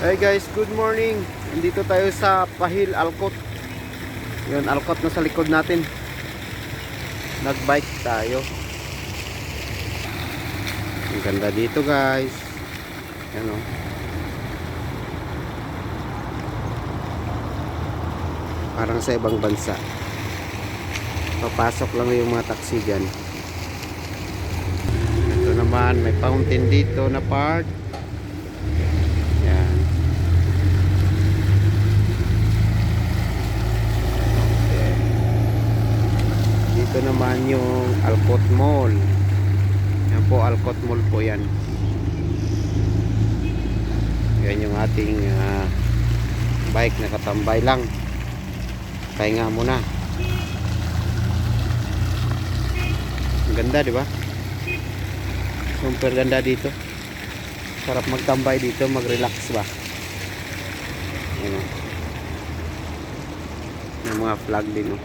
Hey guys, good morning. Nandito tayo sa Pahil, Alcott. Yun, Alcott na sa likod natin. Nagbike tayo. Ang ganda dito guys. Ano? Parang sa ibang bansa. Papasok lang yung mga taxi dyan. Ito naman, may fountain dito na park. Yan. Dito naman yung Alcott Mall. Yan po, Alcott Mall po yan. Yan yung ating bike, nakatambay lang. Pahinga muna. Ang ganda, di ba? Super ganda dito. Sarap magtambay dito, mag-relax ba. Yan o. Yung mga flag din o.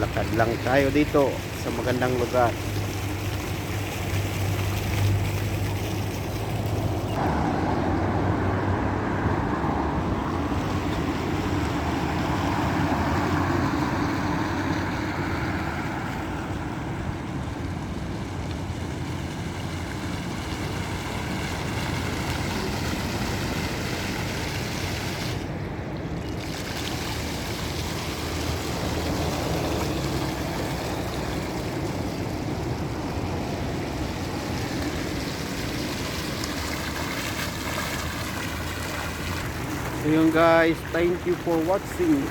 Lakad lang tayo dito sa magandang lugar. So yun guys, thank you for watching.